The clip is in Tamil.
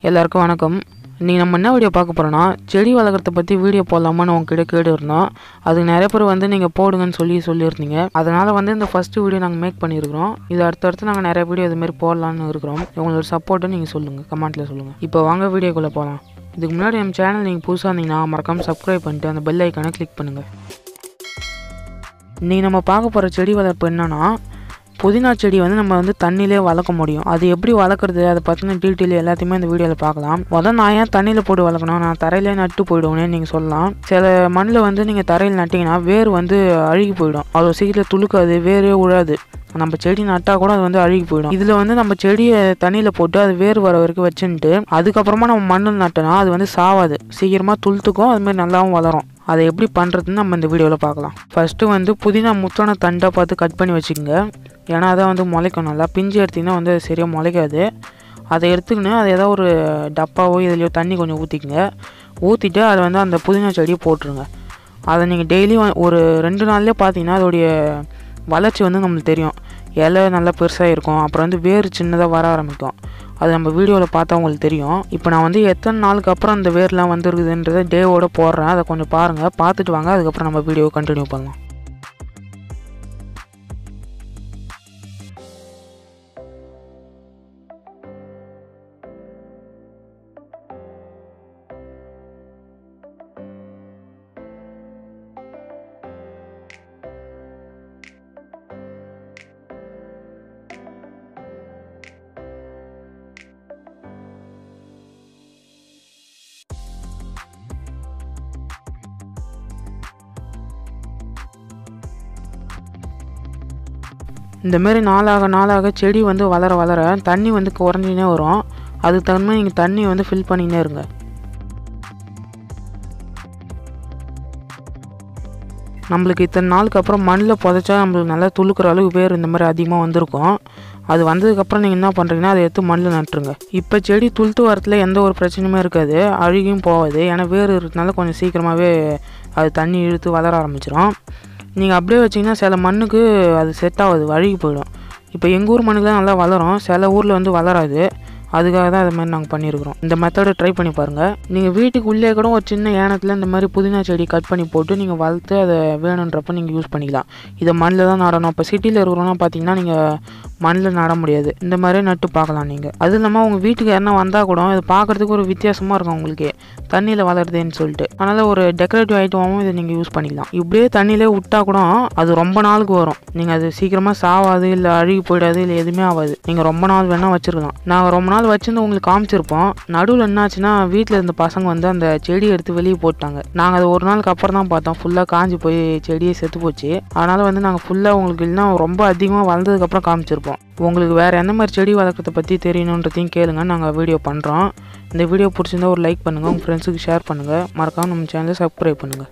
எல்லாருக்கும் வணக்கம். இன்றைக்கி நம்ம என்ன வீடியோ பார்க்க போகிறோன்னா, செடி வளர்க்குறத பற்றி வீடியோ போடலாமான்னு உங்ககிட்ட கேட்டுருந்தோம். அதுக்கு நிறைய பேர் நீங்கள் போடுங்கன்னு சொல்லியிருந்தீங்க. அதனால் இந்த ஃபஸ்ட்டு வீடியோ நாங்கள் மேக் பண்ணியிருக்கிறோம். இது அடுத்தடுத்து நாங்கள் நிறைய வீடியோ இதுமாரி போடலான்னு இருக்கிறோம். உங்களோட சப்போர்ட்டை நீங்கள் சொல்லுங்கள், கமெண்ட்டில் சொல்லுங்கள். இப்போ வாங்க வீடியோக்குள்ளே போகலாம். இதுக்கு முன்னாடி நம்ம சேனல் நீங்கள் புதுசாக இருந்தீங்கன்னா மறக்காமல் சப்ஸ்கிரைப் பண்ணிட்டு அந்த பெல் ஐக்கானை கிளிக் பண்ணுங்கள். இன்றைக்கி நம்ம பார்க்க போகிற செடி வளர்ப்பு என்னென்னா, புதினா செடி நம்ம தண்ணியிலே வளர்க்க முடியும். அது எப்படி வளர்க்குறது, அதை பற்றின டீட்டெயில் எல்லாத்தையுமே இந்த வீடியோவில் பார்க்கலாம். நான் ஏன் தண்ணியில் போட்டு வளர்க்கணும், நான் தரையிலே நட்டு போயிடுவேன்னு நீங்கள் சொல்லலாம். சில மண்ணில் நீங்கள் தரையில் நட்டிங்கன்னா வேர் அழுகி போயிடும். அவ்வளோ சீக்கிரம் துளுக்காது, வேரே உழாது. நம்ம செடி நட்டால் கூட அது அழுகி போயிடும். இதில் நம்ம செடியை தண்ணியில் போட்டு அது வேர் வர வரைக்கும் வச்சுட்டு அதுக்கப்புறமா நம்ம மண்ணில் நட்டோன்னா அது சாவாது, சீக்கிரமாக துளுத்துக்கும், அதுமாதிரி நல்லாவும் வளரும். அதை எப்படி பண்ணுறதுன்னு நம்ம இந்த வீடியோவில் பார்க்கலாம். ஃபஸ்ட்டு புதினா முத்தான தண்டை பார்த்து கட் பண்ணி வச்சுக்கோங்க. ஏன்னா அதை முளைக்கும். நல்லா பிஞ்சு எடுத்திங்கன்னா அது சரியாக முளைக்காது. அதை எடுத்துக்கின்னு அதை ஏதோ ஒரு டப்பாவோ இதுலையோ தண்ணி கொஞ்சம் ஊற்றிக்குங்க. ஊற்றிட்டு அதை அந்த புதினா செடியை போட்டுருங்க. அதை நீங்கள் டெய்லியும் ஒரு 2 நாள்லேயே பார்த்தீங்கன்னா அதோடைய வளர்ச்சி நம்மளுக்கு தெரியும். இலை நல்லா பெருசாக இருக்கும். அப்புறம் வேர் சின்னதாக வர ஆரம்பிக்கும். அது நம்ம வீடியோவில் பார்த்தா உங்களுக்கு தெரியும். இப்போ நான் எத்தனை நாளுக்கு அப்புறம் அந்த வேர்லாம் வந்துருக்குதுன்றதை டேவோட போடுறேன். அதை கொஞ்சம் பாருங்கள், பார்த்துட்டு வாங்க. அதுக்கப்புறம் நம்ம வீடியோவை கண்டினியூ பண்ணலாம். இந்தமாரி நாளாக செடி வளர வளர தண்ணி குறைஞ்சினே வரும். அதுக்கு தகுந்த மாதிரி நீங்கள் தண்ணி ஃபில் பண்ணினே இருங்க. நம்மளுக்கு இத்தனை நாளுக்கு அப்புறம் மண்ணில் புதைச்சா நம்மளுக்கு நல்லா துளுக்கிற அளவுக்கு வேர் இந்த மாதிரி அதிகமாக வந்திருக்கும். அது வந்ததுக்கப்புறம் நீங்கள் என்ன பண்ணுறீங்கன்னா அதை எடுத்து மண்ணில் நட்டுருங்க. இப்போ செடி துளுத்து வரத்துல எந்த ஒரு பிரச்சனையுமே இருக்காது, அழுகியும் போகாது. ஏன்னா வேர் இருக்கிறதுனால கொஞ்சம் சீக்கிரமாகவே அது தண்ணி இழுத்து வளர ஆரம்பிச்சிடும். நீங்கள் அப்படியே வச்சிங்கன்னா சில மண்ணுக்கு அது செட் ஆகாது, அழுகி போயிடும். இப்போ எங்கள் ஊர் மண்ணுக்கு தான் நல்லா வளரும், சில ஊரில் வளராது. அதுக்காக தான் அது மாதிரி நாங்கள் பண்ணியிருக்கிறோம். இந்த மெத்தடை ட்ரை பண்ணி பாருங்கள். நீங்கள் வீட்டுக்கு உள்ளே கூட ஒரு சின்ன ஏனத்தில் இந்த மாதிரி புதினா செடி கட் பண்ணி போட்டு நீங்கள் வளர்த்து அதை வேணுன்றப்ப நீங்கள் யூஸ் பண்ணிக்கலாம். இதை மண்ணில் தான் நடணும். இப்போ சிட்டியில் இருக்கிறோன்னா பார்த்தீங்கன்னா நீங்கள் மண்ணில் நட முடியாது. இந்த மாதிரி நட்டு பார்க்கலாம் நீங்கள். அது இல்லாமல் உங்கள் வீட்டுக்கு யாருன்னா வந்தால் கூட இது பார்க்குறதுக்கு ஒரு வித்தியாசமாக இருக்கும் உங்களுக்கு, தண்ணியில் வளருதுன்னு சொல்லிட்டு. அதனால் ஒரு டெக்கரேட்டிவ் ஐட்டமாகவும் இதை நீங்கள் யூஸ் பண்ணிக்கலாம். இப்படியே தண்ணியிலே விட்டால் கூட அது ரொம்ப நாளுக்கு வரும். நீங்கள் அது சீக்கிரமாக சாவாது, இல்லை அழுகி போயிடாது, இல்லை எதுவுமே ஆகாது. நீங்கள் ரொம்ப நாள் வேணால் வச்சுருக்கலாம். நாங்கள் ரொம்ப நாள் வச்சிருந்து உங்களுக்கு காமிச்சிருப்போம். நடுவில் என்னாச்சுன்னா வீட்டில் இருந்த பசங்க அந்த செடியை எடுத்து வெளியே போட்டாங்க. நாங்கள் அதை ஒரு நாளுக்கு அப்புறம் தான் பார்த்தோம். ஃபுல்லாக காஞ்சி போய் செடியை செத்து போச்சு. அதனால் நாங்கள் ஃபுல்லாக உங்களுக்கு இல்லைன்னா ரொம்ப அதிகமாக வளர்ந்ததுக்கப்புறம் காமிச்சிருப்போம். உங்களுக்கு வேறு எந்த மாதிரி செடி வளர்க்குறத பற்றி தெரியணுன்றதையும் கேளுங்க, நாங்கள் வீடியோ பண்ணுறோம். இந்த வீடியோ பிடிச்சிருந்தா ஒரு லைக் பண்ணுங்கள், உங்கள் ஃப்ரெண்ட்ஸுக்கு ஷேர் பண்ணுங்கள். மறக்காமல் நம்ம சேனலை சப்ஸ்கிரைப் பண்ணுங்கள்.